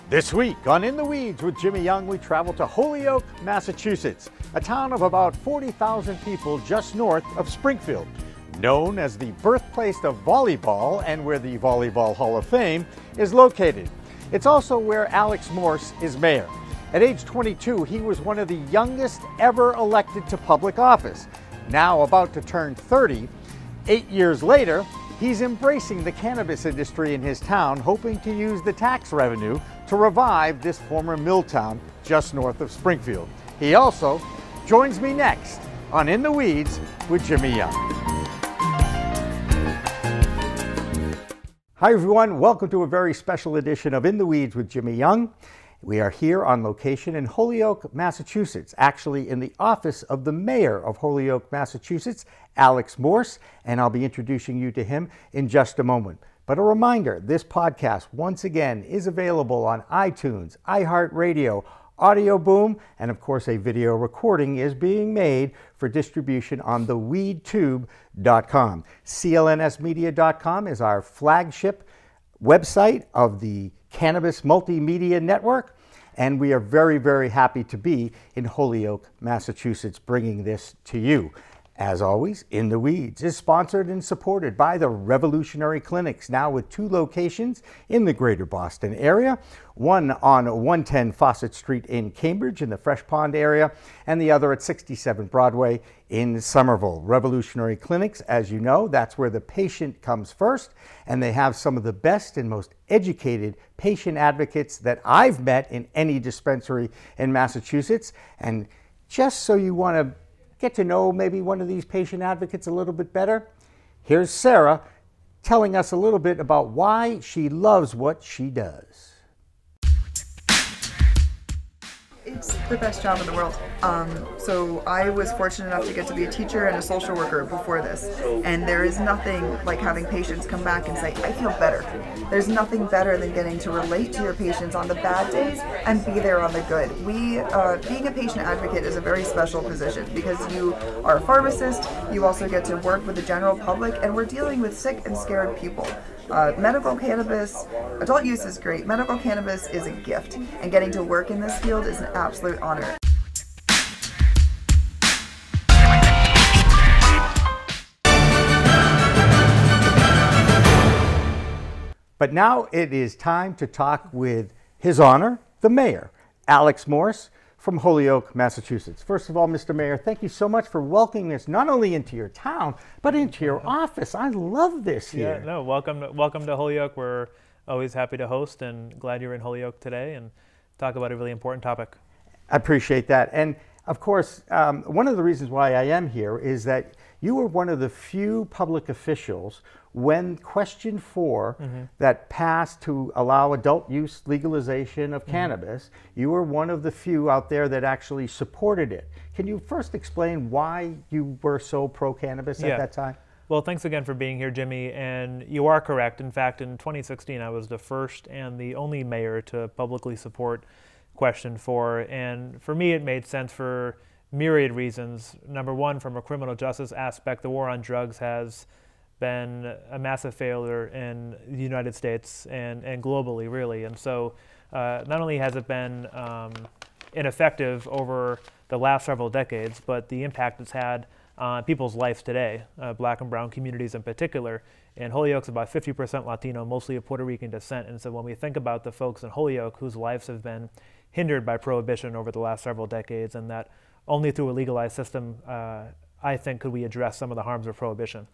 This week on In the Weeds with Jimmy Young, we travel to Holyoke, Massachusetts, a town of about 40,000 people just north of Springfield, known as the birthplace of volleyball and where the Volleyball Hall of Fame is located. It's also where Alex Morse is mayor. At age 22, he was one of the youngest ever elected to public office. Now about to turn 30, 8 years later, he's embracing the cannabis industry in his town, hoping to use the tax revenue to revive this former mill town just north of Springfield. He also joins me next on In the Weeds with Jimmy Young. Hi everyone, welcome to a very special edition of In the Weeds with Jimmy Young. We are here on location in Holyoke, Massachusetts, actually in the office of the mayor of Holyoke, Massachusetts, Alex Morse, and I'll be introducing you to him in just a moment. But a reminder, this podcast, once again, is available on iTunes, iHeartRadio, Audio Boom, and of course a video recording is being made for distribution on theweedtube.com. clnsmedia.com is our flagship website of the Cannabis Multimedia Network, and we are very, very happy to be in Holyoke, Massachusetts, bringing this to you. As always, In the Weeds is sponsored and supported by the Revolutionary Clinics, now with 2 locations in the greater Boston area, one on 110 Fawcett Street in Cambridge in the Fresh Pond area, and the other at 67 Broadway in Somerville. Revolutionary Clinics, as you know, that's where the patient comes first, and they have some of the best and most educated patient advocates that I've met in any dispensary in Massachusetts. And just so you want to get to know maybe one of these patient advocates a little bit better, here's Sarah telling us a little bit about why she loves what she does. It's the best job in the world. So I was fortunate enough to get to be a teacher and a social worker before this. And there is nothing like having patients come back and say, I feel better. There's nothing better than getting to relate to your patients on the bad days and be there on the good. Being a patient advocate is a very special position because you are a pharmacist, you also get to work with the general public, and we're dealing with sick and scared people. Medical cannabis, adult use is great. Medical cannabis is a gift, and getting to work in this field is an absolute honor. But now it is time to talk with His Honor, the Mayor, Alex Morse from Holyoke, Massachusetts. First of all, Mr. Mayor, thank you so much for welcoming us not only into your town, but into your office. I love this here. Yeah, no, welcome to Holyoke. We're always happy to host and glad you're in Holyoke today and talk about a really important topic. I appreciate that. And of course, one of the reasons why I am here is that you were one of the few public officials when Question 4 that passed to allow adult use legalization of cannabis, you were one of the few out there that actually supported it. Can you first explain why you were so pro-cannabis at that time? Well, thanks again for being here, Jimmy, and you are correct. In fact, in 2016, I was the first and the only mayor to publicly support Question 4, and for me, it made sense for myriad reasons. Number one, from a criminal justice aspect, the war on drugs has been a massive failure in the United States and globally, really. And so not only has it been ineffective over the last several decades, but the impact it's had on people's lives today, black and brown communities in particular. And Holyoke's about 50% Latino, mostly of Puerto Rican descent. And so when we think about the folks in Holyoke whose lives have been hindered by prohibition over the last several decades, and that only through a legalized system, I think, could we address some of the harms of prohibition.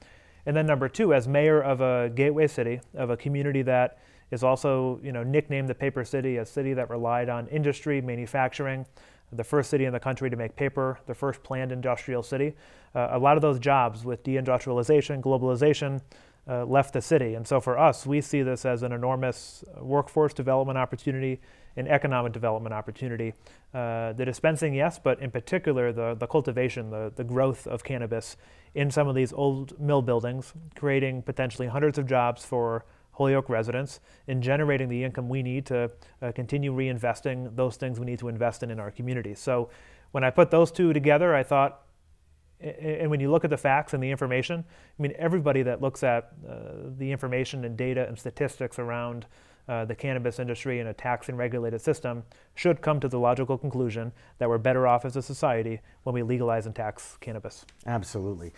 And then number two, as mayor of a gateway city, of a community that is also, nicknamed the Paper City, a city that relied on industry, manufacturing, the first city in the country to make paper, the first planned industrial city. A lot of those jobs with deindustrialization, globalization, left the city. And so for us, we see this as an enormous workforce development opportunity, an economic development opportunity. The dispensing, yes, but in particular the cultivation, the growth of cannabis in some of these old mill buildings, creating potentially hundreds of jobs for Holyoke residents and generating the income we need to continue reinvesting those things we need to invest in our communities. So when I put those two together, I thought, and when you look at the facts and the information, I mean, everybody that looks at the information and data and statistics around the cannabis industry in a tax and regulated system should come to the logical conclusion that we're better off as a society when we legalize and tax cannabis. Absolutely.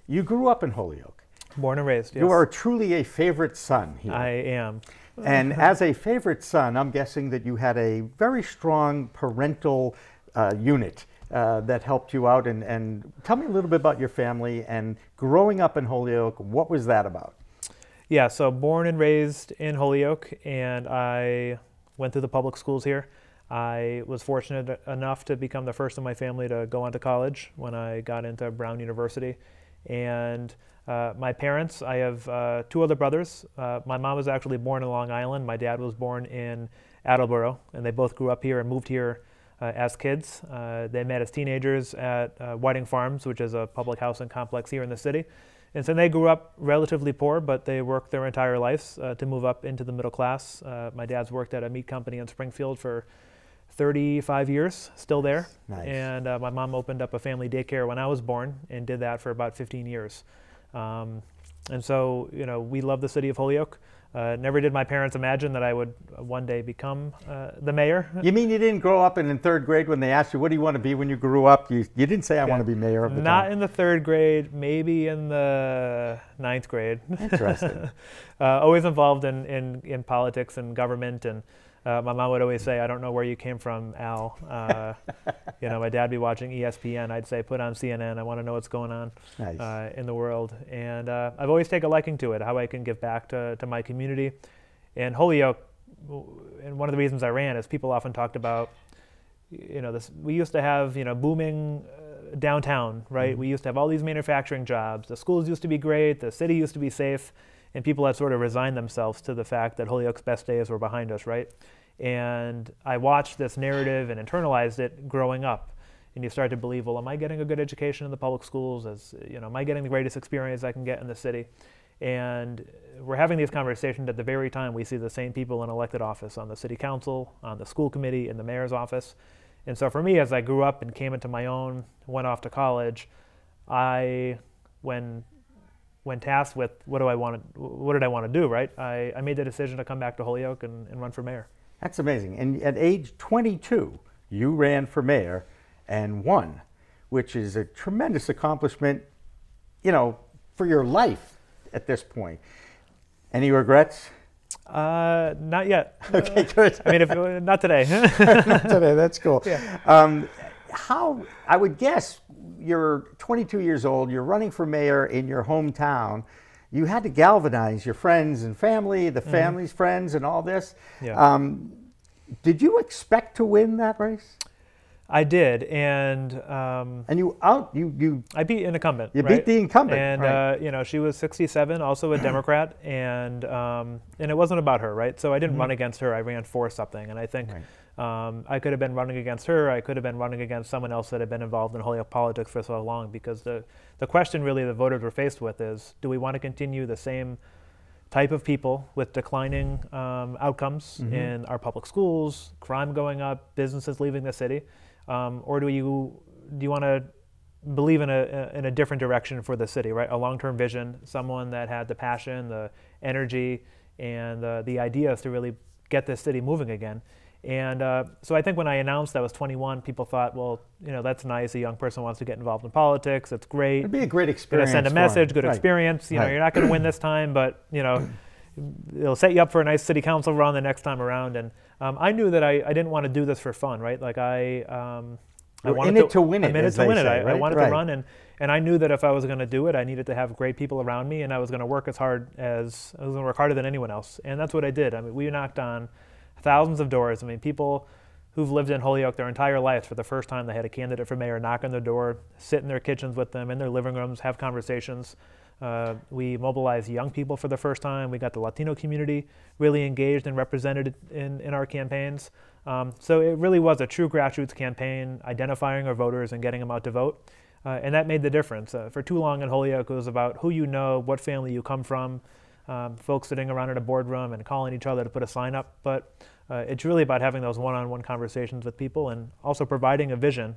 You grew up in Holyoke. Born and raised, yes. You are truly a favorite son here. I am. And as a favorite son, I'm guessing that you had a very strong parental unit that helped you out. And tell me a little bit about your family and growing up in Holyoke. What was that about? Yeah, so born and raised in Holyoke, and I went through the public schools here. I was fortunate enough to become the first in my family to go on to college when I got into Brown University. And my parents, I have two other brothers. My mom was actually born in Long Island. My dad was born in Attleboro, and they both grew up here and moved here as kids. They met as teenagers at Whiting Farms, which is a public housing complex here in the city. And so they grew up relatively poor, but they worked their entire lives to move up into the middle class. My dad's worked at a meat company in Springfield for 35 years, still there. Nice. And my mom opened up a family daycare when I was born and did that for about 15 years. And so, you know, we love the city of Holyoke. Never did my parents imagine that I would one day become the mayor. You mean you didn't grow up in third grade when they asked you, what do you want to be when you grew up? You didn't say, I want to be mayor of the Not town. in the third grade, maybe in the ninth grade. Interesting. Always involved in politics and government. And my mom would always say, I don't know where you came from, Al. You know, my dad would be watching ESPN. I'd say, put on CNN. I want to know what's going on Nice. in the world. And I've always taken a liking to it, how I can give back to my community. And Holyoke, and one of the reasons I ran is people often talked about, you know, this. We used to have, you know, booming downtown, right? Mm-hmm. We used to have all these manufacturing jobs. The schools used to be great. The city used to be safe. And people had sort of resigned themselves to the fact that Holyoke's best days were behind us, right? And I watched this narrative and internalized it growing up. And you start to believe, well, am I getting a good education in the public schools? As you know, am I getting the greatest experience I can get in the city? And we're having these conversations at the very time we see the same people in elected office on the city council, on the school committee, in the mayor's office. And so for me, as I grew up and came into my own, went off to college, when tasked with what did I want to do, right? I made the decision to come back to Holyoke and run for mayor. That's amazing. And at age 22, you ran for mayor and won, which is a tremendous accomplishment, you know, for your life at this point. Any regrets? Not yet. Okay, good. I mean, not today. Not today, that's cool. Yeah. How, I would guess, you're 22 years old, you're running for mayor in your hometown. You had to galvanize your friends and family, the family's friends and all this. Yeah. Did you expect to win that race? I did, and I beat an incumbent. You right? beat the incumbent, and right. you know, she was 67, also a Democrat, and it wasn't about her, right? So I didn't run against her. I ran for something, and I think I could have been running against her. I could have been running against someone else that had been involved in Holyoke politics for so long. Because the question really the voters were faced with is, do we want to continue the same type of people with declining outcomes in our public schools, crime going up, businesses leaving the city? Or do you want to believe in a different direction for the city, right? A long-term vision, someone that had the passion, the energy, and the ideas to really get this city moving again. And so I think when I announced I was 21, people thought, well, you know, that's nice. A young person wants to get involved in politics. It's great. It'd be a great experience. Send a message, good experience. You know, you're not going to win this time, but you know, it'll set you up for a nice city council run the next time around. And I knew that I didn't want to do this for fun, right? Like I wanted to win it. I'm in it to win it. I wanted to run, and I knew that if I was going to do it, I needed to have great people around me, and I was going to work harder than anyone else. And that's what I did. I mean, we knocked on thousands of doors. I mean, people who've lived in Holyoke their entire lives, for the first time they had a candidate for mayor knock on their door, sit in their kitchens with them, in their living rooms, have conversations. We mobilized young people for the first time. We got the Latino community really engaged and represented in our campaigns. So it really was a true grassroots campaign, identifying our voters and getting them out to vote. And that made the difference. For too long in Holyoke, it was about who you know, what family you come from, folks sitting around in a boardroom and calling each other to put a sign up. But it's really about having those one-on-one conversations with people and also providing a vision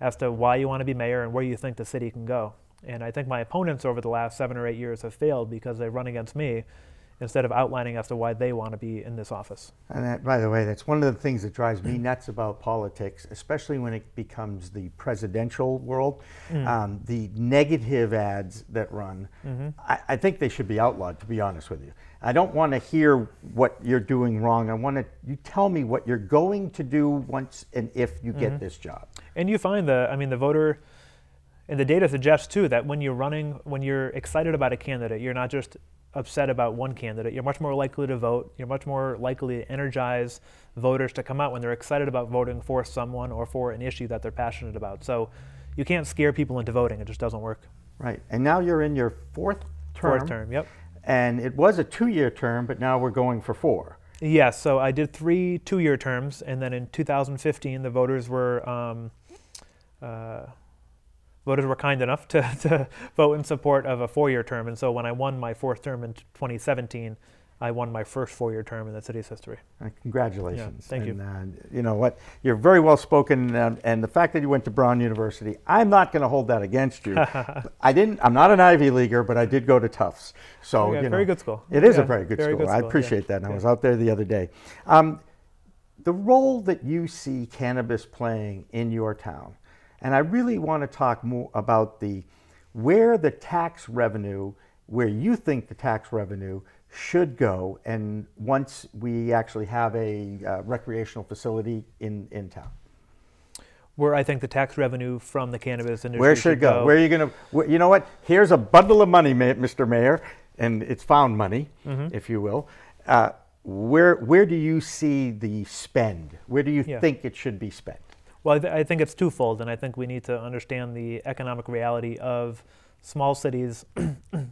as to why you want to be mayor and where you think the city can go. And I think my opponents over the last 7 or 8 years have failed because they run against me instead of outlining as to why they want to be in this office. And that, by the way, that's one of the things that drives me nuts about politics, especially when it becomes the presidential world. The negative ads that run, I think they should be outlawed, to be honest with you. I don't want to hear what you're doing wrong. I want you tell me what you're going to do once and if you get this job. And you find the voter, and the data suggests too that when you're running, when you're excited about a candidate, you're not just upset about one candidate. You're much more likely to vote. You're much more likely to energize voters to come out when they're excited about voting for someone or for an issue that they're passionate about. So you can't scare people into voting. It just doesn't work. Right. And now you're in your fourth term. Fourth term, yep. And it was a 2-year term, but now we're going for 4. Yes. So I did 3 2-year terms, and then in 2015, the voters were kind enough to vote in support of a 4-year term. And so when I won my 4th term in 2017, I won my first 4-year term in the city's history. Congratulations. Yeah, thank you. You know what? You're very well spoken, and the fact that you went to Brown University, I'm not going to hold that against you. I'm not an Ivy Leaguer, but I did go to Tufts. So, you know, very good school. It is a very good school. I appreciate that. And I was out there the other day. The role that you see cannabis playing in your town, and I really want to talk more about where the tax revenue, where you think the tax revenue should go, and once we actually have a recreational facility in town. Where I think the tax revenue from the cannabis industry where should it go? Where are you going to, you know what? Here's a bundle of money, Mr. Mayor, and it's found money, if you will. Where do you see the spend? Where do you think it should be spent? Well, I think it's twofold, and I think we need to understand the economic reality of small cities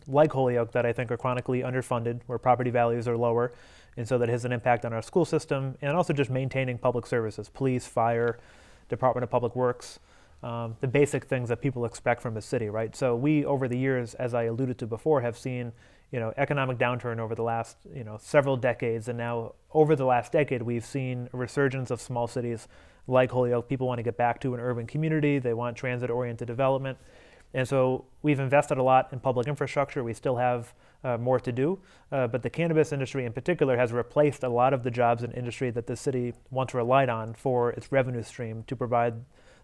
like Holyoke that I think are chronically underfunded, where property values are lower, and so that has an impact on our school system, and also just maintaining public services, police, fire, Department of Public Works, the basic things that people expect from a city, right? So we, over the years, as I alluded to before, have seen economic downturn over the last several decades, and now over the last decade we've seen a resurgence of small cities like Holyoke. People want to get back to an urban community. They want transit-oriented development. And so we've invested a lot in public infrastructure. We still have more to do, but the cannabis industry in particular has replaced a lot of the jobs and industry that the city once relied on for its revenue stream to provide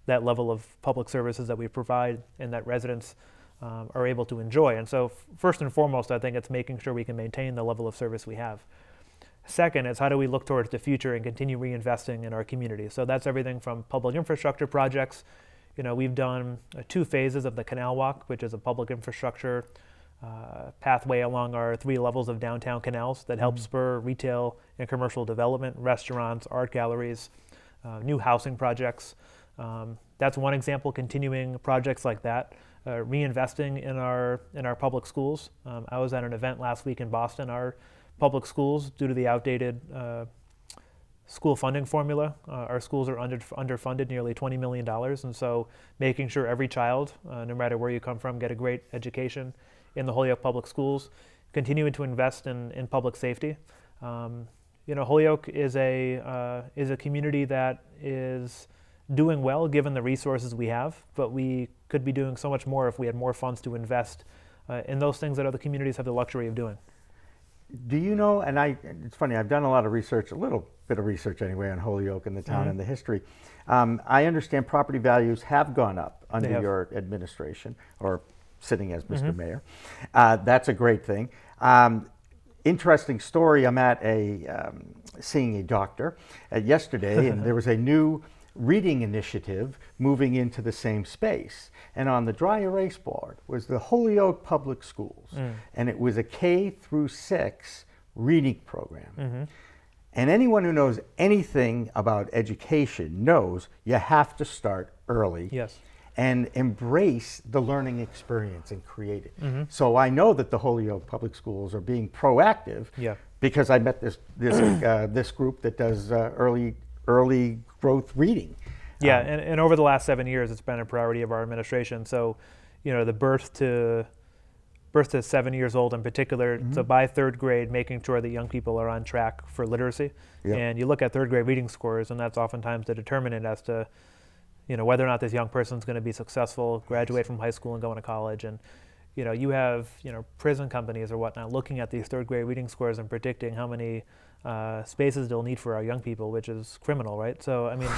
that level of public services that we provide and that residents are able to enjoy. And so first and foremost, I think it's making sure we can maintain the level of service we have. Second is how do we look towards the future and continue reinvesting in our community? So that's everything from public infrastructure projects. We've done 2 phases of the Canal Walk, which is a public infrastructure pathway along our 3 levels of downtown canals that helps spur retail and commercial development, restaurants, art galleries, new housing projects. That's one example, continuing projects like that, reinvesting in our public schools. I was at an event last week in Boston. Our public schools, due to the outdated school funding formula, our schools are underfunded nearly $20 million, and so making sure every child, no matter where you come from, get a great education in the Holyoke Public Schools, continuing to invest in public safety. Holyoke is a community that is doing well given the resources we have, but we could be doing so much more if we had more funds to invest in those things that other communities have the luxury of doing. Do you know, and it's funny, I've done a lot of research, a little bit of research anyway, on Holyoke and the town and the history. I understand property values have gone up under your administration, or sitting as Mr. Mayor. That's a great thing. Interesting story, I'm at seeing a doctor yesterday, and there was a new reading initiative moving into the same space. And on the dry erase board was the Holyoke Public Schools. And it was a K-6 reading program. And anyone who knows anything about education knows you have to start early and embrace the learning experience and create it. So I know that the Holyoke Public Schools are being proactive because I met this group that does early growth reading. And over the last 7 years, it's been a priority of our administration. So, the birth to 7 years old in particular, so by 3rd grade, making sure that young people are on track for literacy. And you look at 3rd grade reading scores, and that's oftentimes the determinant as to, whether or not this young person's going to be successful, graduate from high school and go into college. And, you have prison companies or whatnot looking at these third grade reading scores and predicting how many spaces they'll need for our young people, which is criminal, right? So I mean,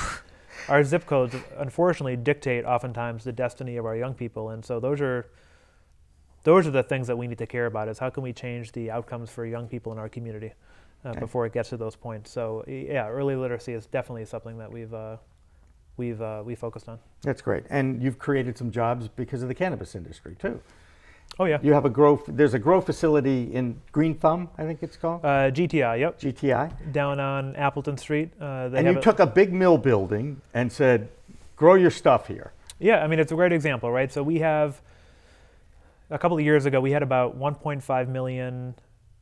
our zip codes unfortunately dictate oftentimes the destiny of our young people, and so those are the things that we need to care about, is how can we change the outcomes for young people in our community before it gets to those points. So yeah, early literacy is definitely something that we've focused on. That's great. And you've created some jobs because of the cannabis industry too. Oh yeah. You have there's a grow facility in Green Thumb, I think it's called? GTI, yep. GTI. Down on Appleton Street. And you took a big mill building and said, grow your stuff here. Yeah, I mean, it's a great example, right? So we have, a couple of years ago, we had about 1.5 million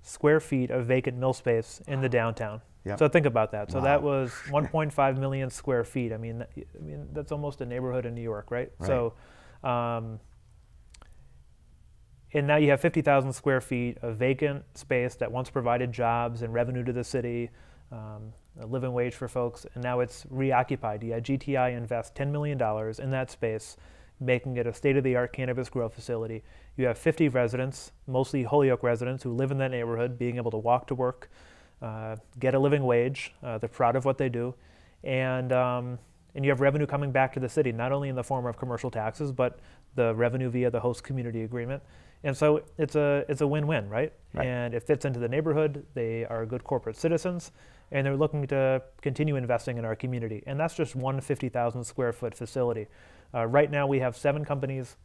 square feet of vacant mill space in the downtown. Yep. So think about that. So that was 1.5 million square feet. I mean, that's almost a neighborhood in New York, right? So, and now you have 50,000 square feet of vacant space that once provided jobs and revenue to the city, a living wage for folks, and now it's reoccupied. You had GTI invest $10 million in that space, making it a state-of-the-art cannabis grow facility. You have 50 residents, mostly Holyoke residents, who live in that neighborhood, being able to walk to work, get a living wage. They're proud of what they do, and you have revenue coming back to the city, not only in the form of commercial taxes, but the revenue via the host community agreement. And so it's a win-win, right? And it fits into the neighborhood. They are good corporate citizens, and they're looking to continue investing in our community. And that's just one 50,000 square foot facility. Right now we have 7 companies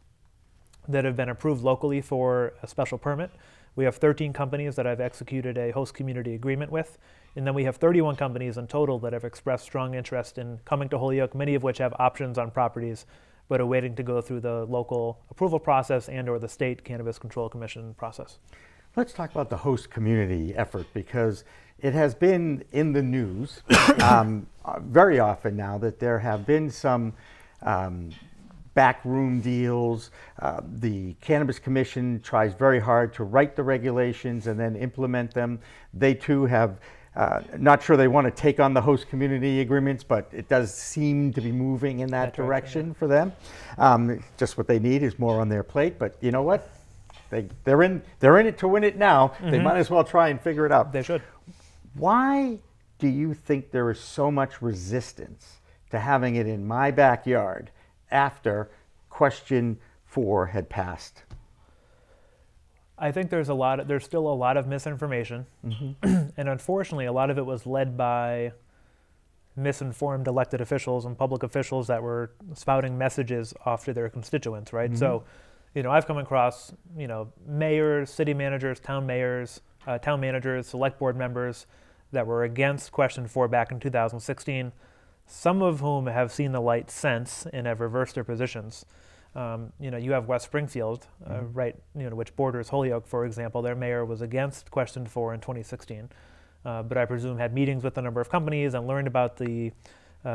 that have been approved locally for a special permit. We have 13 companies that I've executed a host community agreement with. And then we have 31 companies in total that have expressed strong interest in coming to Holyoke, many of which have options on properties but are waiting to go through the local approval process and or the state Cannabis Control Commission process. Let's talk about the host community effort, because it has been in the news very often now that there have been some backroom deals. The Cannabis Commission tries very hard to write the regulations and then implement them. They too have not sure they want to take on the host community agreements, but it does seem to be moving in that direction for them. Just what they need is more on their plate, but you know what? They're in it to win it now. They might as well try and figure it out. They should. Why do you think there is so much resistance to having it in my backyard after question 4 had passed? I think there's still a lot of misinformation, and unfortunately a lot of it was led by misinformed elected officials and public officials that were spouting messages off to their constituents, right? So, I've come across, mayors, city managers, town managers, select board members that were against question 4 back in 2016, some of whom have seen the light since and have reversed their positions. You have West Springfield, right, which borders Holyoke, for example. Their mayor was against question 4 in 2016, but I presume had meetings with a number of companies and learned about the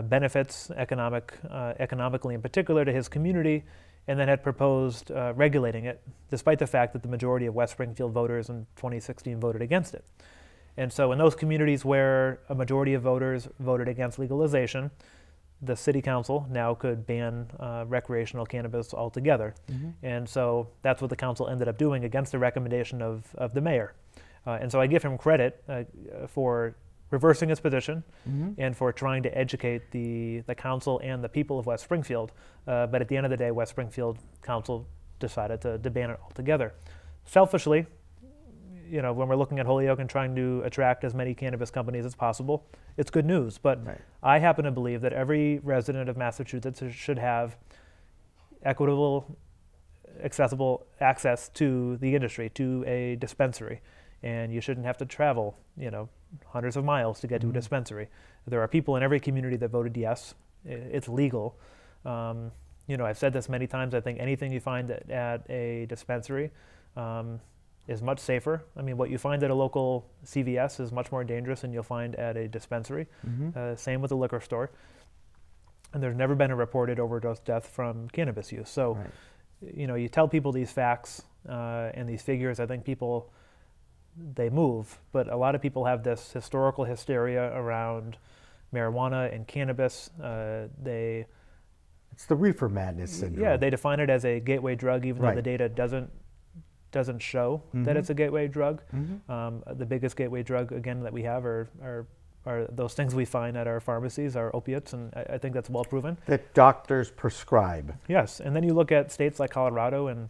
benefits economically in particular to his community, and then had proposed regulating it, despite the fact that the majority of West Springfield voters in 2016 voted against it. And so in those communities where a majority of voters voted against legalization, the city council now could ban recreational cannabis altogether. And so that's what the council ended up doing against the recommendation of the mayor. And so I give him credit for reversing his position and for trying to educate the council and the people of West Springfield. But at the end of the day, West Springfield Council decided to ban it altogether. Selfishly, when we're looking at Holyoke and trying to attract as many cannabis companies as possible, it's good news. But I happen to believe that every resident of Massachusetts should have equitable, accessible access to the industry, to a dispensary. And you shouldn't have to travel, hundreds of miles to get to a dispensary. There are people in every community that voted yes. It's legal. I've said this many times. I think anything you find at a dispensary is much safer. I mean, what you find at a local CVS is much more dangerous than you'll find at a dispensary. Same with a liquor store. And there's never been a reported overdose death from cannabis use. So, you tell people these facts and these figures, I think people, they move. But a lot of people have this historical hysteria around marijuana and cannabis. It's the reefer madness syndrome. Yeah, they define it as a gateway drug, even though the data doesn't doesn't show that it's a gateway drug. The biggest gateway drug, again, that we have are those things we find at our pharmacies, are opiates, and I think that's well proven. That doctors prescribe. Yes, and then you look at states like Colorado and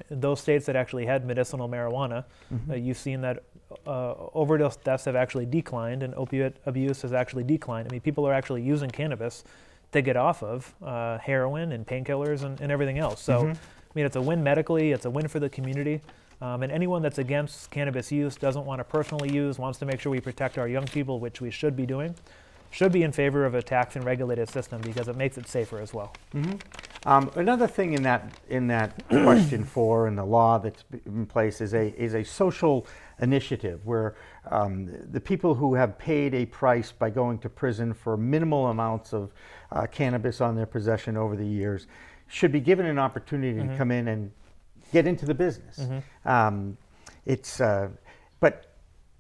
those states that actually had medicinal marijuana, you've seen that overdose deaths have actually declined and opiate abuse has actually declined. I mean, people are actually using cannabis to get off of heroin and painkillers and everything else. So, I mean, it's a win medically, it's a win for the community. And anyone that's against cannabis use, doesn't want to personally use, wants to make sure we protect our young people, which we should be doing, should be in favor of a tax and regulated system because it makes it safer as well. Another thing in that question 4 in the law that's in place is a social initiative where the people who have paid a price by going to prison for minimal amounts of cannabis on their possession over the years should be given an opportunity to come in and get into the business. But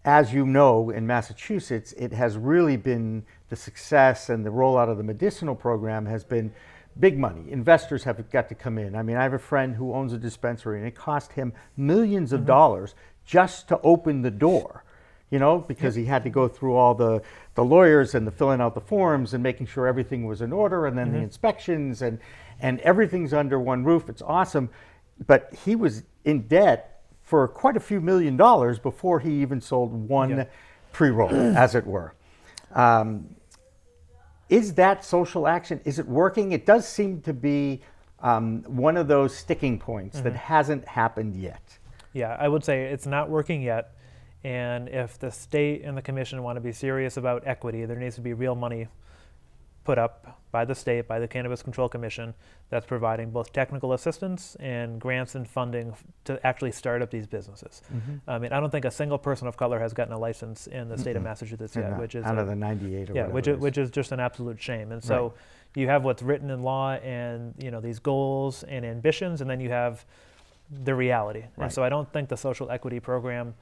as you know, in Massachusetts, it has really been the success, and the rollout of the medicinal program has been big money. Investors have got to come in. I mean, I have a friend who owns a dispensary, and it cost him millions of dollars just to open the door, you know, because he had to go through all the lawyers and the filling out the forms and making sure everything was in order, and then the inspections, and everything's under one roof. It's awesome. But he was in debt for quite a few $1 million before he even sold one pre-roll, as it were. Is that social action? Is it working? It does seem to be one of those sticking points that hasn't happened yet. Yeah, I would say it's not working yet. And if the state and the commission want to be serious about equity, there needs to be real money put up by the state, by the Cannabis Control Commission, that's providing both technical assistance and grants and funding to actually start up these businesses. I mean, I don't think a single person of color has gotten a license in the state of Massachusetts yet, which is out of the 98 or which is just an absolute shame. And so you have what's written in law, and you know, these goals and ambitions, and then you have the reality. And so I don't think the social equity program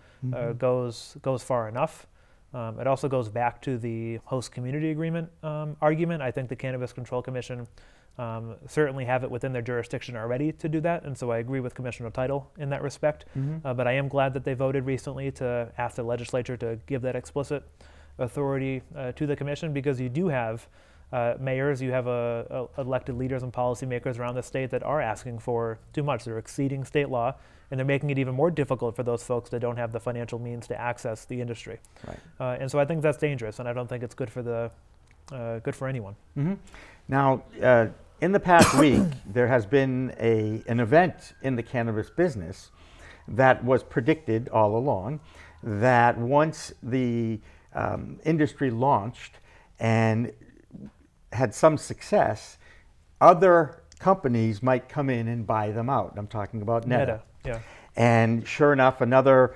goes far enough. It also goes back to the host community agreement argument. I think the Cannabis Control Commission certainly have it within their jurisdiction already to do that, and so I agree with Commissioner Title in that respect. But I am glad that they voted recently to ask the legislature to give that explicit authority to the commission, because you do have mayors, you have elected leaders and policymakers around the state that are asking for too much. They're exceeding state law, and they're making it even more difficult for those folks that don't have the financial means to access the industry. And so I think that's dangerous, and I don't think it's good for anyone. Now, in the past week, there has been an event in the cannabis business that was predicted all along, that once the industry launched and had some success, other companies might come in and buy them out. I'm talking about Netta. And sure enough, another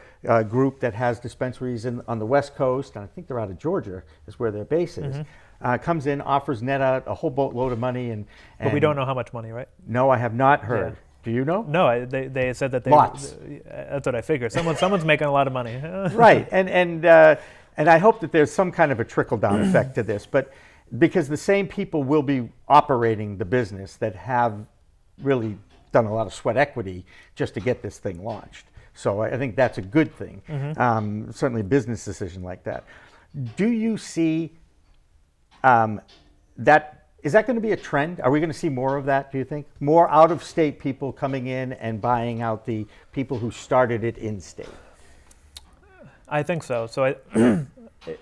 group that has dispensaries on the West Coast, and I think they're out of Georgia, is where their base is, comes in, offers Netta a whole boatload of money. But we don't know how much money, right? No, I have not heard. Do you know? No, they said that they... Lots. That's what I figured. Someone's making a lot of money. Right, and I hope that there's some kind of a trickle-down effect to this, but because the same people will be operating the business that have really done a lot of sweat equity just to get this thing launched. So I think that's a good thing. Certainly a business decision like that. Do you see that, is that going to be a trend? Are we going to see more of that, do you think? More out-of-state people coming in and buying out the people who started it in-state? I think so. So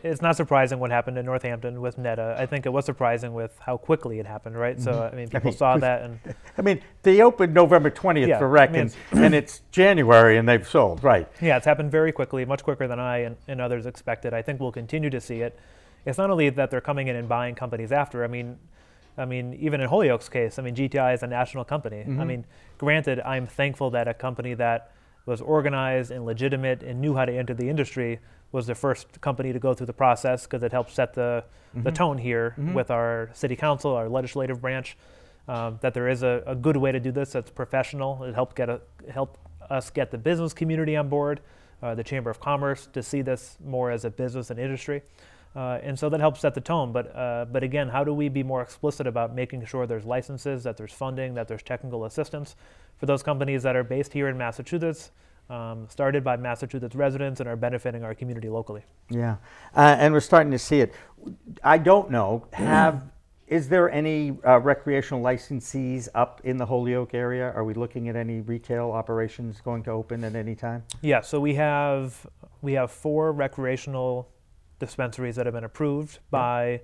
it's not surprising what happened in Northampton with Netta. I think it was surprising with how quickly it happened, right? So, I mean, people saw that. And I mean, they opened November 20th for rec, and it's January and they've sold, right? Yeah, it's happened very quickly, much quicker than I and others expected. I think we'll continue to see it. It's not only that they're coming in and buying companies after. I mean, even in Holyoke's case, I mean, GTI is a national company. I mean, granted, I'm thankful that a company that was organized and legitimate and knew how to enter the industry was the first company to go through the process, because it helped set the tone here with our city council, our legislative branch, that there is a good way to do this that's professional. It helped us get the business community on board, the Chamber of Commerce, to see this more as a business and industry. And so that helps set the tone. But again, how do we be more explicit about making sure there's licenses, that there's funding, that there's technical assistance for those companies that are based here in Massachusetts, started by Massachusetts residents, and are benefiting our community locally? Yeah, and we're starting to see it. I don't know, is there any recreational licensees up in the Holyoke area? Are we looking at any retail operations going to open at any time? Yeah, so we have 4 recreational dispensaries that have been approved by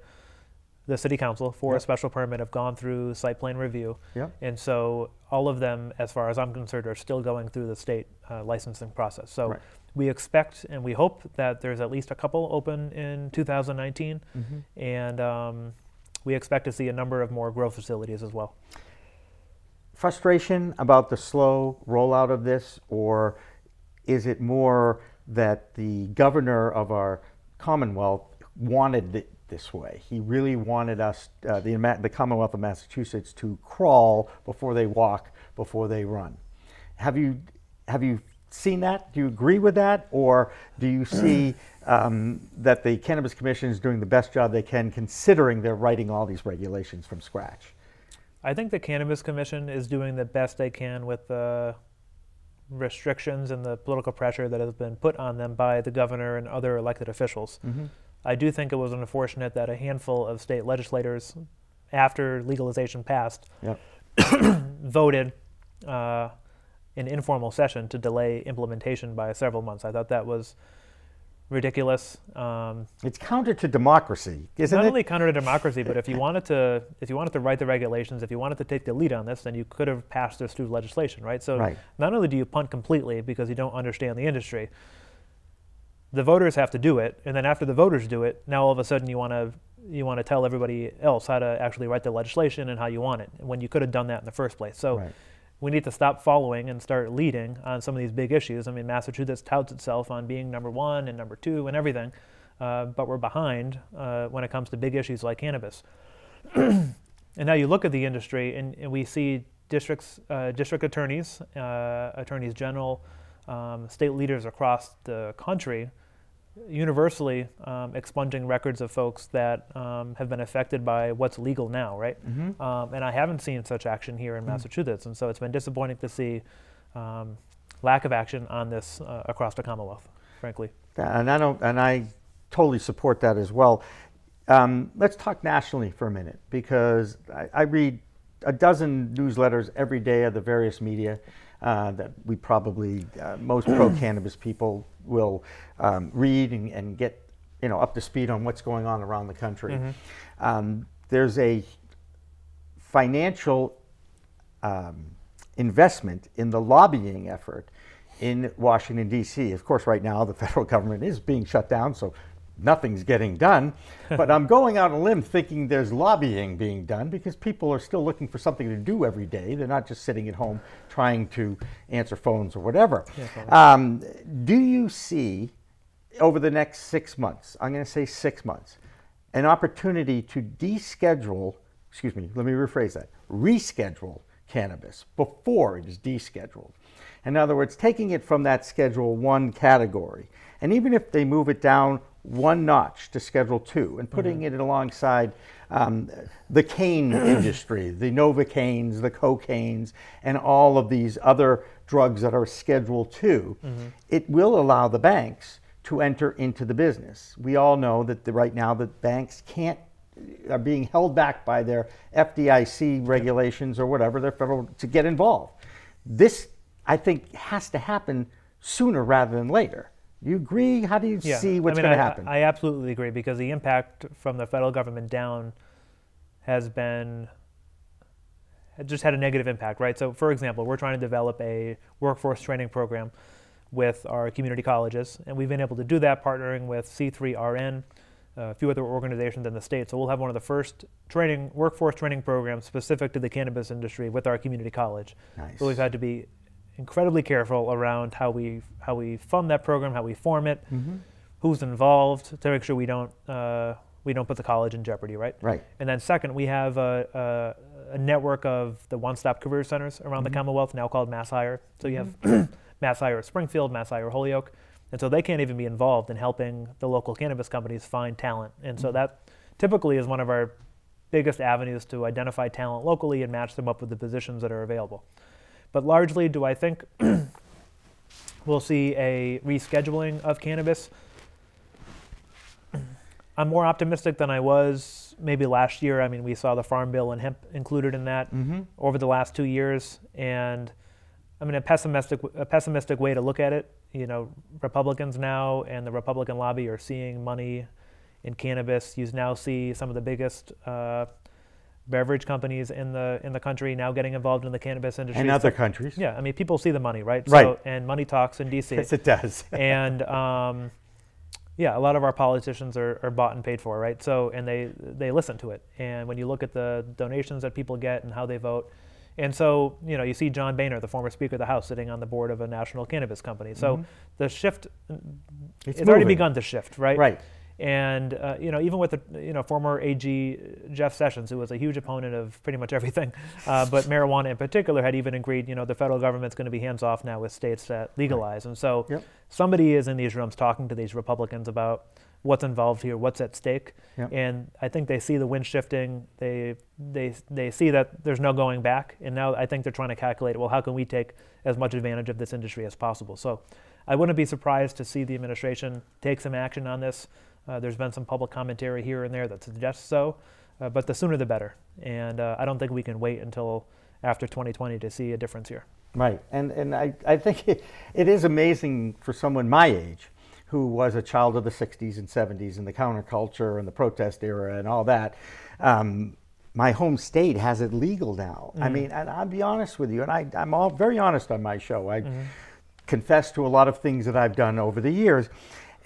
the city council for a special permit, have gone through site plan review. And so all of them, as far as I'm concerned, are still going through the state licensing process. So we expect and we hope that there's at least a couple open in 2019. And we expect to see a number of more grow facilities as well. Frustration about the slow rollout of this, or is it more that the governor of our Commonwealth wanted it this way? He really wanted us, the Commonwealth of Massachusetts, to crawl before they walk, before they run. Have you seen that? Do you agree with that, or do you see that the Cannabis Commission is doing the best job they can, considering they're writing all these regulations from scratch? I think the Cannabis Commission is doing the best they can with the restrictions and the political pressure that has been put on them by the governor and other elected officials. I do think it was unfortunate that a handful of state legislators, after legalization passed, voted in informal session to delay implementation by several months. I thought that was ridiculous. It's counter to democracy, isn't it? Not only counter to democracy, but if you wanted to write the regulations, if you wanted to take the lead on this, then you could have passed this through legislation, right? So not only do you punt completely because you don't understand the industry, the voters have to do it, and then after the voters do it, now all of a sudden you want to tell everybody else how to actually write the legislation and how you want it, when you could have done that in the first place. So we need to stop following and start leading on some of these big issues. I mean, Massachusetts touts itself on being #1 and #2 and everything, but we're behind when it comes to big issues like cannabis. And now you look at the industry, and we see district attorneys, attorneys general, state leaders across the country universally expunging records of folks that have been affected by what's legal now, right? And I haven't seen such action here in Massachusetts, and so it's been disappointing to see lack of action on this across the Commonwealth, frankly. And I totally support that as well. Let's talk nationally for a minute, because I read a dozen newsletters every day of the various media that we probably, most pro-cannabis people will read and get up to speed on what's going on around the country. There's a financial investment in the lobbying effort in Washington, D.C. Of course, right now the federal government is being shut down, so nothing's getting done. But I'm going out on a limb thinking there's lobbying being done, because people are still looking for something to do every day. They're not just sitting at home trying to answer phones or whatever. Do you see, over the next 6 months, I'm going to say 6 months, an opportunity to reschedule cannabis before it is descheduled? In other words, taking it from that Schedule 1 category, and even if they move it down one notch to Schedule 2 and putting it alongside the cane industry, the Novocaines, the cocaines, and all of these other drugs that are Schedule 2, it will allow the banks to enter into the business. We all know that right now the banks are being held back by their FDIC regulations or whatever, they're federal, to get involved. This, I think, has to happen sooner rather than later. You agree? How do you see what's going to happen? I absolutely agree, because the impact from the federal government down has just had a negative impact, right? So, for example, we're trying to develop a workforce training program with our community colleges, and we've been able to do that partnering with C3RN, a few other organizations in the state. So we'll have one of the first workforce training programs specific to the cannabis industry with our community college. Nice. So we've had to be incredibly careful around how we fund that program, how we form it, who's involved, to make sure we don't put the college in jeopardy, right? Right. And then second, we have a network of the one-stop career centers around the Commonwealth, now called Mass Hire. So you have Mass Hire at Springfield, Mass Hire Holyoke, And so they can't even be involved in helping the local cannabis companies find talent. And so that typically is one of our biggest avenues to identify talent locally and match them up with the positions that are available. But largely, do I think we'll see a rescheduling of cannabis? I'm more optimistic than I was maybe last year. I mean, we saw the Farm Bill and hemp included in that over the last 2 years. And I mean, a pessimistic way to look at it, you know, Republicans now and the Republican lobby are seeing money in cannabis. You now see some of the biggest beverage companies in the country now getting involved in the cannabis industry. And other countries. Yeah, I mean, people see the money, right? Right. So, and money talks in D.C. Yes, it does. And yeah, a lot of our politicians are bought and paid for, right? So, and they listen to it. And when you look at the donations that people get and how they vote, and so, you know, you see John Boehner, the former Speaker of the House, sitting on the board of a national cannabis company. So the shift, it's already begun to shift, right? Right. And, you know, even with the, former AG Jeff Sessions, who was a huge opponent of pretty much everything, but marijuana in particular, had even agreed, the federal government's going to be hands off now with states that legalize. And so somebody is in these rooms talking to these Republicans about what's involved here, what's at stake. And I think they see the wind shifting. They see that there's no going back. And now I think they're trying to calculate, well, how can we take as much advantage of this industry as possible? So I wouldn't be surprised to see the administration take some action on this. There's been some public commentary here and there that suggests so, but the sooner the better. And I don't think we can wait until after 2020 to see a difference here. Right, and I think it is amazing for someone my age, who was a child of the 60s and 70s and the counterculture and the protest era and all that. My home state has it legal now. I mean, and I'll be honest with you, and I'm all very honest on my show. I confess to a lot of things that I've done over the years.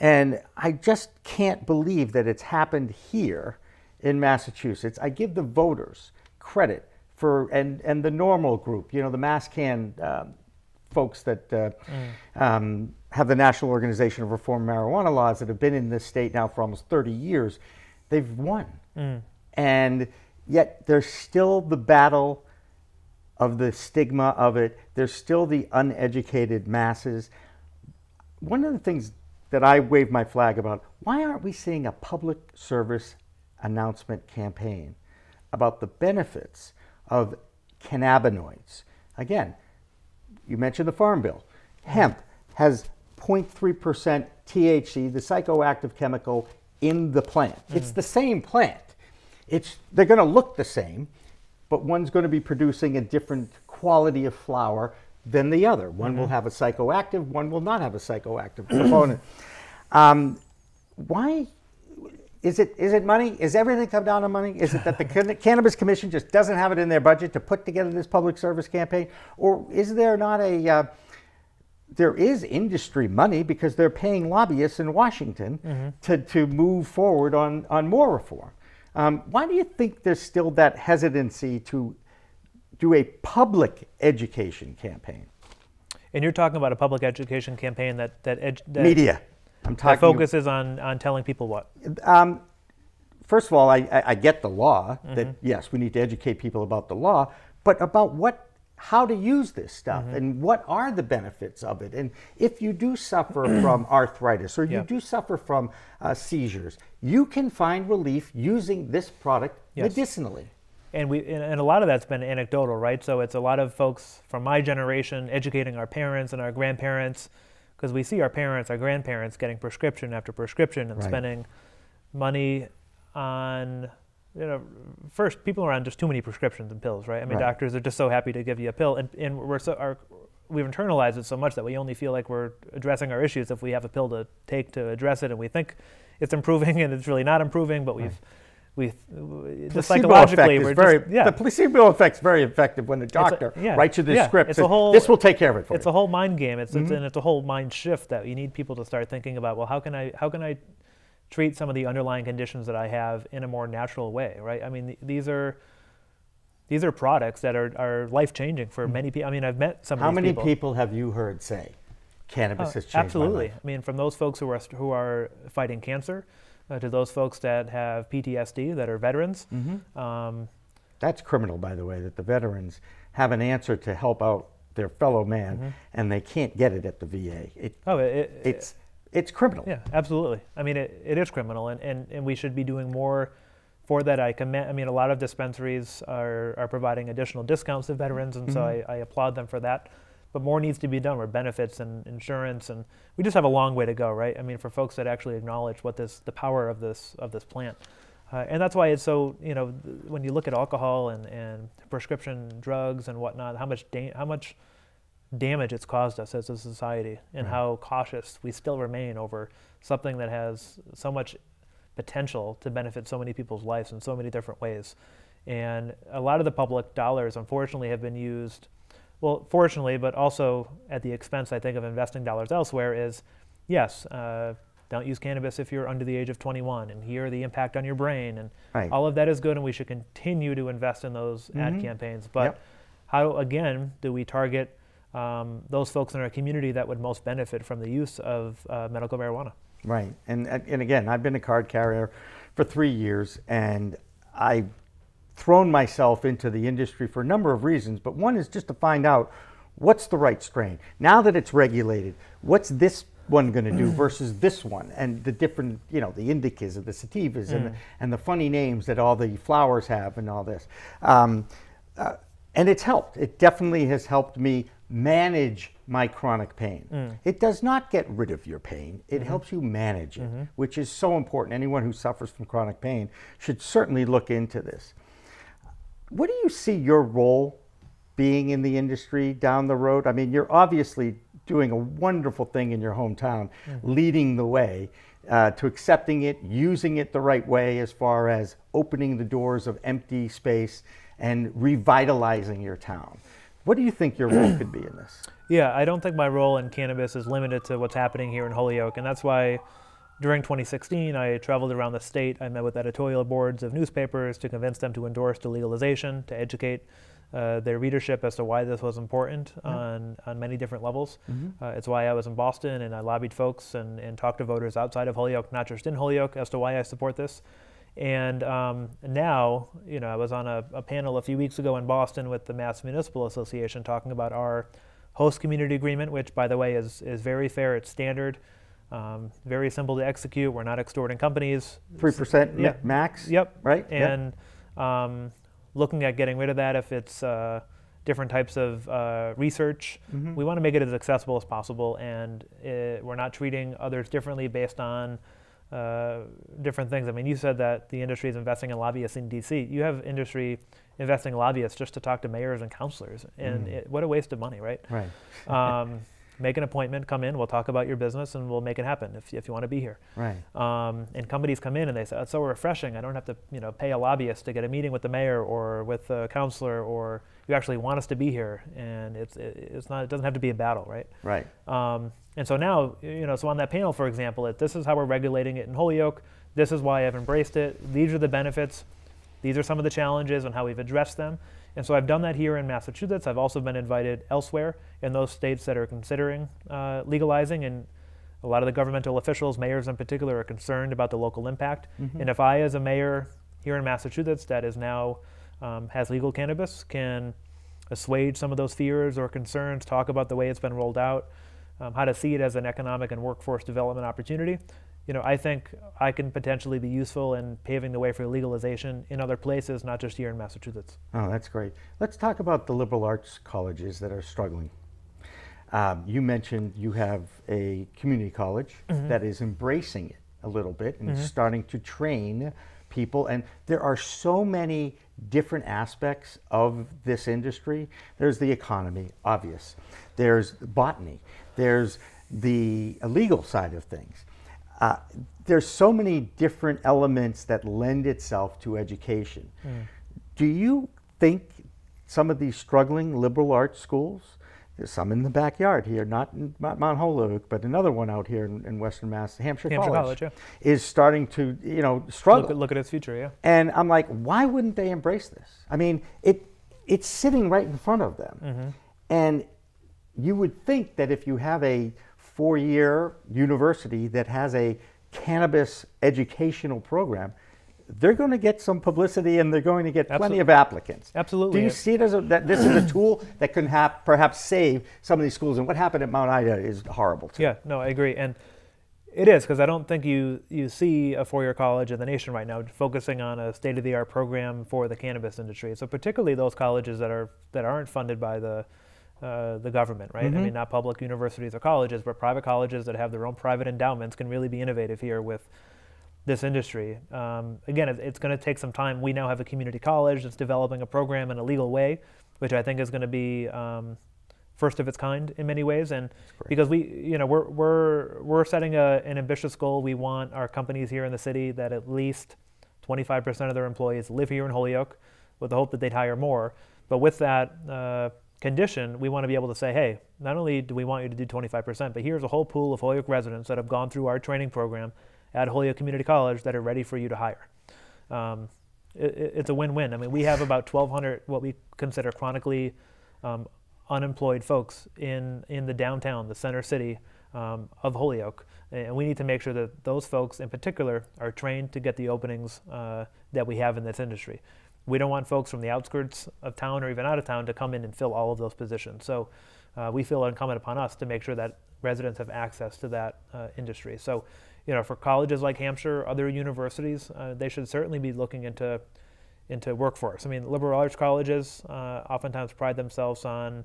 And I just can't believe that it's happened here in Massachusetts. I give the voters credit for, and the normal group, the MassCan folks that have the National Organization of Reform Marijuana Laws that have been in this state now for almost 30 years, they've won. And yet there's still the battle of the stigma of it. There's still the uneducated masses. One of the things that I wave my flag about, why aren't we seeing a public service announcement campaign about the benefits of cannabinoids? Again, you mentioned the Farm Bill. Hemp has 0.3% THC, the psychoactive chemical, in the plant. It's the same plant. They're going to look the same, but one's going to be producing a different quality of flower than the other. One will have a psychoactive, one will not have a psychoactive component. Why is it money? Is everything come down to money? Is it that the Cannabis Commission just doesn't have it in their budget to put together this public service campaign? Or is there not there is industry money because they're paying lobbyists in Washington to move forward on more reform? Why do you think there's still that hesitancy to do a public education campaign? And you're talking about a public education campaign that media. I'm talking that focuses on telling people what? First of all, I get the law that yes, we need to educate people about the law, but about how to use this stuff and what are the benefits of it. And if you do suffer from arthritis or you do suffer from seizures, you can find relief using this product medicinally. And a lot of that's been anecdotal, right? So it's a lot of folks from my generation educating our parents and our grandparents, because we see our parents, our grandparents getting prescription after prescription and spending money on, first, people are on just too many prescriptions and pills, right? I mean, doctors are just so happy to give you a pill, and we've internalized it so much that we only feel like we're addressing our issues if we have a pill to take to address it, and we think it's improving, and it's really not improving, but just psychologically, the placebo effect's very effective when the doctor writes you the script. This will take care of it for you. It's a whole mind game. And it's a whole mind shift that you need people to start thinking about. Well, how can I treat some of the underlying conditions that I have in a more natural way, right? I mean, these are products that are life changing for many people. I mean, I've met some of these people. How many people have you heard say cannabis has changed my life? I mean, from those folks who are fighting cancer, to those folks that have PTSD, that are veterans. That's criminal, by the way, that the veterans have an answer to help out their fellow man, and they can't get it at the VA. it's criminal. Yeah, absolutely. I mean, it is criminal, and we should be doing more for that. I mean, a lot of dispensaries are providing additional discounts to veterans, and so I applaud them for that. But more needs to be done with benefits and insurance, and we just have a long way to go, right? I mean, for folks that actually acknowledge what the power of this plant. And that's why it's so, when you look at alcohol and prescription drugs and whatnot, how much damage it's caused us as a society, and how cautious we still remain over something that has so much potential to benefit so many people's lives in so many different ways. And a lot of the public dollars, unfortunately, have been used, well, fortunately, but also at the expense, I think, of investing dollars elsewhere, is, yes, don't use cannabis if you're under the age of 21, and here the impact on your brain, and all of that is good, and we should continue to invest in those ad campaigns. But how, again, do we target those folks in our community that would most benefit from the use of medical marijuana? Right, and again, I've been a card carrier for 3 years, and I've thrown myself into the industry for a number of reasons, but one is just to find out what's the right strain. Now that it's regulated, what's this one going to do versus this one, and the different, the indicas and the sativas and the funny names that all the flowers have and all this. And it's helped. It definitely has helped me manage my chronic pain. It does not get rid of your pain. It helps you manage it, which is so important. Anyone who suffers from chronic pain should certainly look into this. What do you see your role being in the industry down the road? I mean, you're obviously doing a wonderful thing in your hometown, leading the way to accepting it, using it the right way as far as opening the doors of empty space and revitalizing your town. What do you think your role could be in this? Yeah, I don't think my role in cannabis is limited to what's happening here in Holyoke, and that's why during 2016 I traveled around the state. I met with editorial boards of newspapers to convince them to endorse the legalization, to educate their readership as to why this was important on many different levels. It's why I was in Boston, and I lobbied folks and talked to voters outside of Holyoke, not just in Holyoke, as to why I support this. And now, I was on a panel a few weeks ago in Boston with the Mass Municipal Association talking about our host community agreement, which, by the way, is very fair. It's standard, very simple to execute. We're not extorting companies. 3% max? Yep. Right? And looking at getting rid of that if it's different types of research. We want to make it as accessible as possible, and we're not treating others differently based on different things. I mean, you said that the industry is investing in lobbyists in DC. You have industry investing in lobbyists just to talk to mayors and councilors, and what a waste of money, right? Right. Make an appointment, come in, we'll talk about your business, and we'll make it happen if you want to be here. Right. And companies come in and they say, it's so refreshing. I don't have to pay a lobbyist to get a meeting with the mayor or with a councilor, or you actually want us to be here, and it doesn't have to be a battle, right? Right. And so now, so on that panel, for example, this is how we're regulating it in Holyoke. This is why I've embraced it. These are the benefits. These are some of the challenges and how we've addressed them. And so I've done that here in Massachusetts. I've also been invited elsewhere in those states that are considering legalizing, and a lot of the governmental officials, mayors in particular, are concerned about the local impact. And if I, as a mayor here in Massachusetts that is now has legal cannabis, can assuage some of those fears or concerns, talk about the way it's been rolled out, how to see it as an economic and workforce development opportunity, I think I can potentially be useful in paving the way for legalization in other places, not just here in Massachusetts. Oh, that's great. Let's talk about the liberal arts colleges that are struggling. You mentioned you have a community college that is embracing it a little bit and starting to train people. And there are so many different aspects of this industry. There's the economy, obvious. There's botany. There's the legal side of things. There's so many different elements that lend itself to education. Do you think some of these struggling liberal arts schools, there's some in the backyard here, not in Mount Holyoke, but another one out here in Western Mass, Hampshire College, is starting to struggle. Look at its future, yeah. And I'm like, why wouldn't they embrace this? I mean, it's sitting right in front of them. And you would think that if you have a 4-year university that has a cannabis educational program, they're going to get some publicity and they're going to get plenty of applicants. Absolutely. Do you see it as that this is a tool that can perhaps save some of these schools? And what happened at Mount Ida is horrible too. Yeah, no, I agree. And It is, because I don't think you see a four-year college in the nation right now focusing on a state-of-the-art program for the cannabis industry. So particularly those colleges that aren't funded by the government, right? I mean, not public universities or colleges, but private colleges that have their own private endowments can really be innovative here with this industry. Again, it's going to take some time. We now have a community college that's developing a program in a legal way, which I think is going to be first of its kind in many ways. And because we're setting an ambitious goal. We want our companies here in the city that at least 25% of their employees live here in Holyoke, with the hope that they'd hire more. But with that condition, we want to be able to say, hey, not only do we want you to do 25%, but here's a whole pool of Holyoke residents that have gone through our training program at Holyoke Community College that are ready for you to hire. It's a win-win. I mean, we have about 1,200 what we consider chronically unemployed folks in the downtown, the center city of Holyoke. And we need to make sure that those folks in particular are trained to get the openings that we have in this industry. We don't want folks from the outskirts of town or even out of town to come in and fill all of those positions. So we feel incumbent upon us to make sure that residents have access to that industry. So, for colleges like Hampshire, other universities, they should certainly be looking into workforce. I mean, liberal arts colleges oftentimes pride themselves on,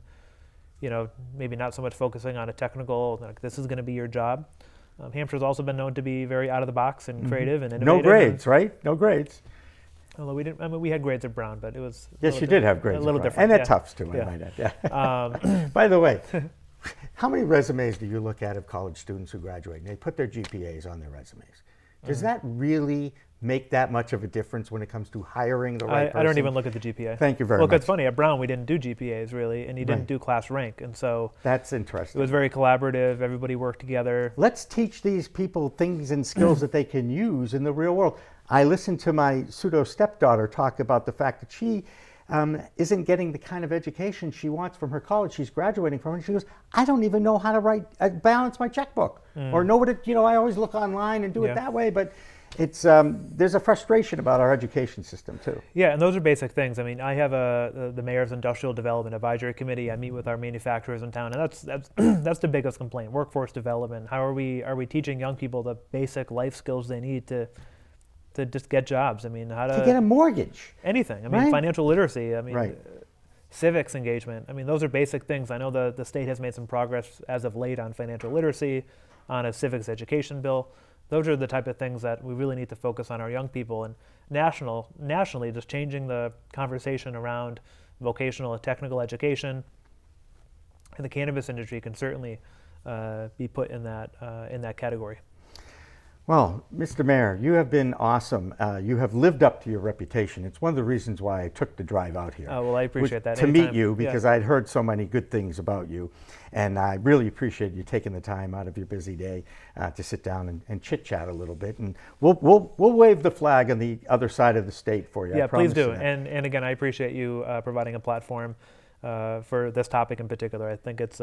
maybe not so much focusing on a technical, like this is going to be your job. Hampshire's also been known to be very out of the box and creative and innovative. No grades, right? No grades. Although we didn't, I mean, we had grades at Brown, but it was yes, you did have grades, a little different, and at Tufts too. I might add. Yeah. By the way, how many resumes do you look at of college students who graduate and they put their GPAs on their resumes? Does that really make that much of a difference when it comes to hiring the right person? I don't even look at the GPA. Thank you very much. Well, it's funny, at Brown we didn't do GPAs really, and you didn't do class rank, and so that's interesting. It was very collaborative, everybody worked together. Let's teach these people things and skills that they can use in the real world. I listened to my pseudo-stepdaughter talk about the fact that she isn't getting the kind of education she wants from her college she's graduating from, and she goes, I don't even know how to balance my checkbook, or know what it, I always look online and do it that way, but it's there's a frustration about our education system too. Yeah, and those are basic things. I mean, I have the Mayor's Industrial Development Advisory Committee. I meet with our manufacturers in town, and that's the biggest complaint: workforce development. How are we teaching young people the basic life skills they need to just get jobs? I mean, how to get a mortgage, anything. I mean, financial literacy. I mean, civics engagement. I mean, those are basic things. I know the state has made some progress as of late on financial literacy, on a civics education bill. Those are the type of things that we really need to focus on our young people. And nationally, just changing the conversation around vocational and technical education, and the cannabis industry can certainly be put in that category. Well, Mr. Mayor, you have been awesome. You have lived up to your reputation. It's one of the reasons why I took the drive out here. Oh, well, I appreciate that. To meet you, because I'd heard so many good things about you. And I really appreciate you taking the time out of your busy day to sit down and chit-chat a little bit. And we'll wave the flag on the other side of the state for you. Yeah, please do. And again, I appreciate you providing a platform for this topic in particular. I think it's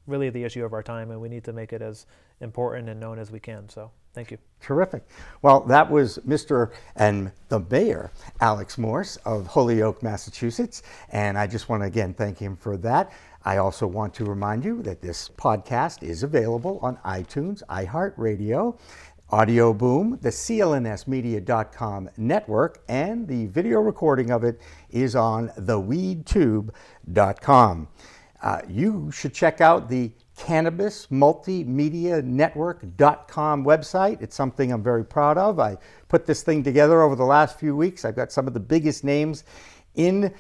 really the issue of our time, and we need to make it as important and known as we can. So thank you. Terrific. Well, that was Mr. and the Mayor, Alex Morse of Holyoke, Massachusetts. And I just want to again thank him for that. I also want to remind you that this podcast is available on iTunes, iHeartRadio, Audio Boom, the clnsmedia.com network, and the video recording of it is on theweedtube.com. You should check out the cannabismultimedianetwork.com website. It's something I'm very proud of. I put this thing together over the last few weeks. I've got some of the biggest names in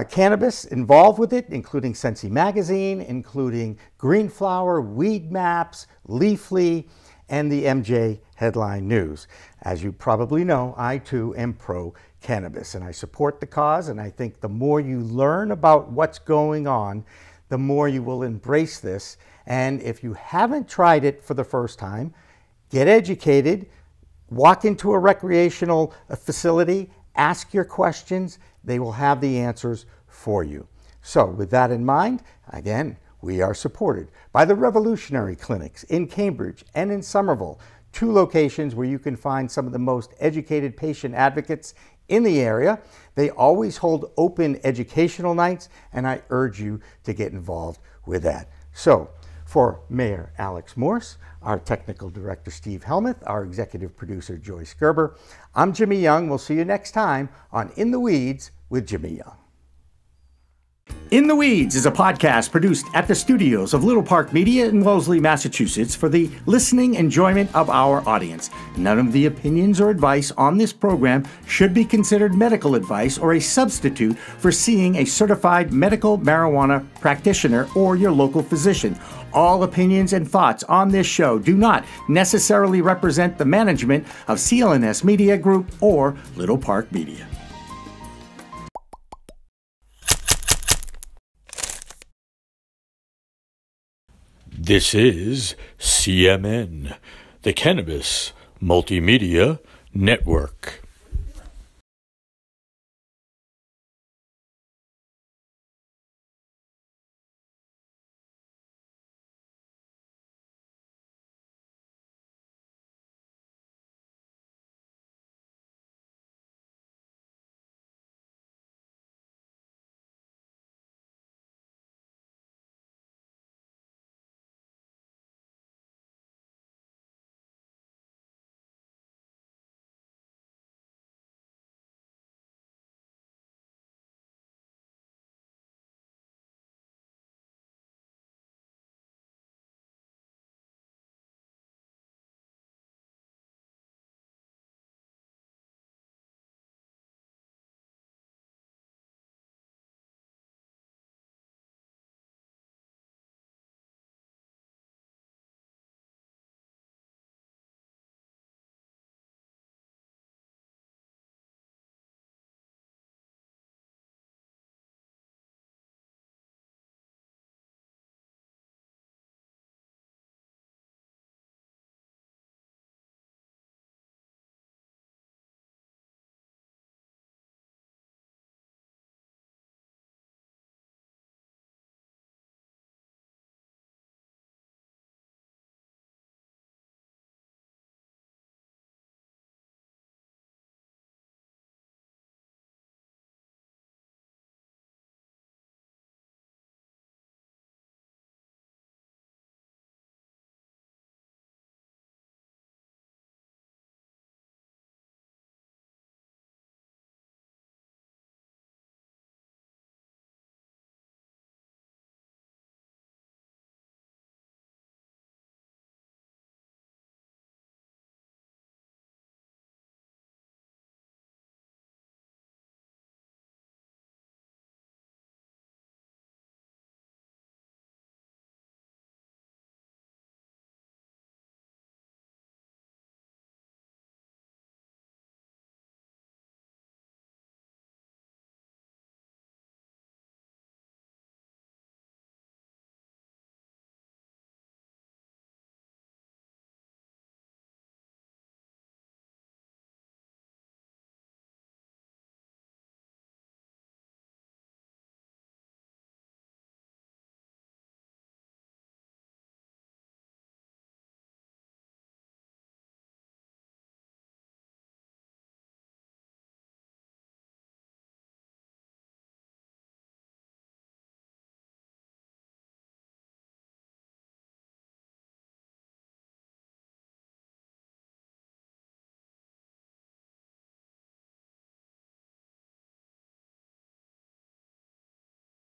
cannabis involved with it, including Sensi Magazine, including Greenflower, Weed Maps, Leafly, and the MJ Headline News. As you probably know, I too am pro-cannabis, and I support the cause, and I think the more you learn about what's going on, the more you will embrace this. And if you haven't tried it for the first time, get educated, walk into a recreational facility, ask your questions. They will have the answers for you. So with that in mind, again, we are supported by the Revolutionary Clinics in Cambridge and in Somerville, 2 locations where you can find some of the most educated patient advocates in the area. They always hold open educational nights, and I urge you to get involved with that. So, For Mayor Alex Morse, our technical director Steve Helmuth, our executive producer Joyce Gerber, I'm Jimmy Young. We'll see you next time on In the Weeds with Jimmy Young. In the Weeds is a podcast produced at the studios of Little Park Media in Wellesley, Massachusetts for the listening enjoyment of our audience. None of the opinions or advice on this program should be considered medical advice or a substitute for seeing a certified medical marijuana practitioner or your local physician. All opinions and thoughts on this show do not necessarily represent the management of CLNS Media Group or Little Park Media. This is CMN, the Cannabis Multimedia Network.